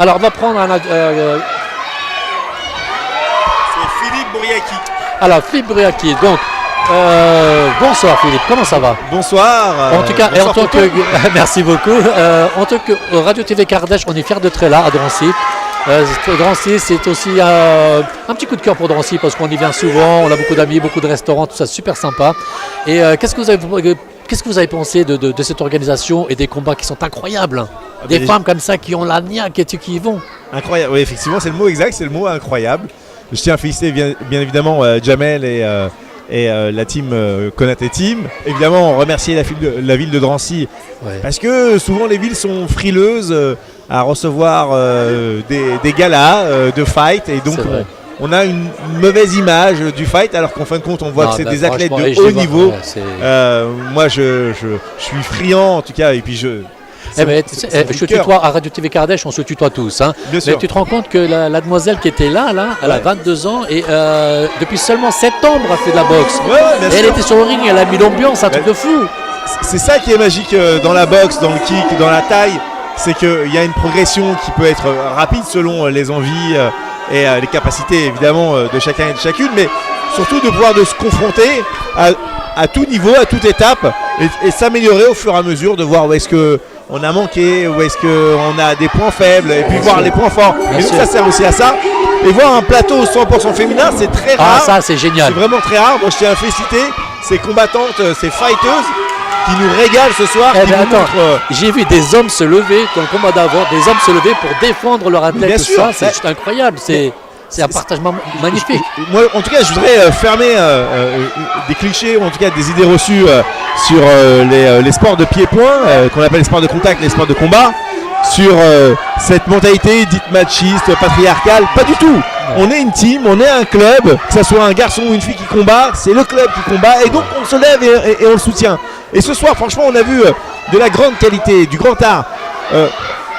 Alors, on va prendre un. C'est Philippe Bouriaki. Alors, Philippe Bouriaki. Donc, bonsoir Philippe, comment ça va? Bonsoir. En tout cas, et en tant que merci beaucoup. En tant que Radio TV Kardèche, on est fiers d'être là à Drancy. Drancy, c'est aussi un petit coup de cœur pour Drancy parce qu'on y vient souvent, on a beaucoup d'amis, beaucoup de restaurants, tout ça super sympa. Et qu'est-ce que vous avez pensé de cette organisation et des combats qui sont incroyables? Des femmes comme ça qui ont la niaque et qui y vont. Incroyable, oui, effectivement, c'est le mot exact, c'est le mot incroyable. Je tiens à féliciter bien évidemment Jamel et la team Konaté Team. Évidemment, remercier la ville de Drancy, parce que souvent les villes sont frileuses à recevoir des galas de fight, et donc on a une mauvaise image du fight, alors qu'en fin de compte on voit que c'est des athlètes de haut niveau. Moi je suis friand en tout cas, et puis je tutoie à Radio TV Kardèche, on se tutoie tous. Hein. Mais tu te rends compte que la demoiselle qui était là elle a 22 ans et depuis seulement septembre elle fait de la boxe. Et elle était sur le ring, elle a mis l'ambiance, un truc de fou. C'est ça qui est magique dans la boxe, dans le kick, dans la taille, c'est qu'il y a une progression qui peut être rapide selon les envies et les capacités évidemment de chacun et de chacune, mais surtout de pouvoir se confronter à tout niveau, à toute étape, et s'améliorer au fur et à mesure, de voir où est-ce qu'on a manqué, où est-ce qu'on a des points faibles, et puis voir les points forts. Et donc ça sert aussi à ça. Et voir un plateau 100% féminin, c'est très rare. Ah, ça c'est génial. C'est vraiment très rare. Moi je tiens à féliciter ces combattantes, ces fighteuses qui nous régalent ce soir. J'ai vu des hommes se lever dans le combat d'avant, des hommes se lever pour défendre leur athlète. Tout ça, c'est juste incroyable. C'est un partage magnifique. Moi, en tout cas, je voudrais fermer des clichés, ou en tout cas des idées reçues sur les sports de pied-point, qu'on appelle les sports de contact, les sports de combat, sur cette mentalité dite machiste, patriarcale. Pas du tout. On est une team, on est un club, que ce soit un garçon ou une fille qui combat, c'est le club qui combat, et donc on se lève et on le soutient. Et ce soir, franchement, on a vu de la grande qualité, du grand art.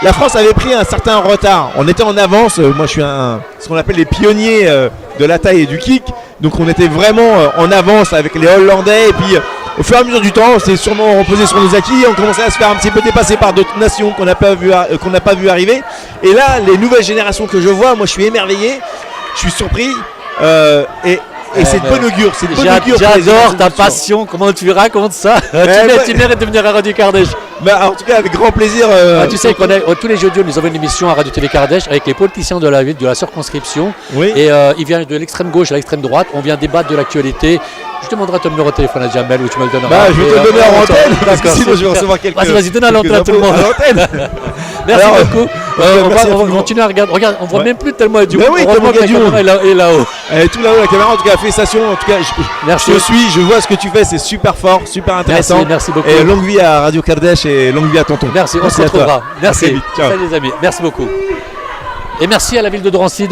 La France avait pris un certain retard. On était en avance. Moi, je suis ce qu'on appelle les pionniers de la taille et du kick. Donc, on était vraiment en avance avec les Hollandais. Et puis, au fur et à mesure du temps, on s'est sûrement reposé sur nos acquis. On commençait à se faire un petit peu dépasser par d'autres nations qu'on n'a pas vu arriver. Et là, les nouvelles générations que je vois, moi, je suis émerveillé. Je suis surpris. Et c'est de bon augure. J'adore ta passion. Comment tu racontes ça? Tu mérites de venir à Radio Kardèche. En tout cas, avec grand plaisir. Tu sais qu'on tous les jeudis, nous avons une émission à Radio TV Kardèche avec les politiciens de la ville, de la circonscription. Oui. Et ils viennent de l'extrême gauche à l'extrême droite. On vient débattre de l'actualité. Je te demanderai ton numéro de téléphone à Jamel ou tu me le donneras. Je vais te le donner en antenne. Parce que sinon, je vais recevoir quelques. Vas-y, donne à l'antenne à tout le monde. Merci beaucoup. On va continuer à regarder. Regarde, on voit même plus tellement il y a du monde. Oui, tellement il y a du monde. Et là-haut. Tout là-haut, la caméra. En tout cas, félicitations. En tout cas, je vois ce que tu fais. C'est super fort, super intéressant. Merci beaucoup. Et longue vie à Radio Kardèche et longue vie à tonton. Merci, on se retrouvera. Merci. Salut les amis. Merci beaucoup. Et merci à la ville de Drancy.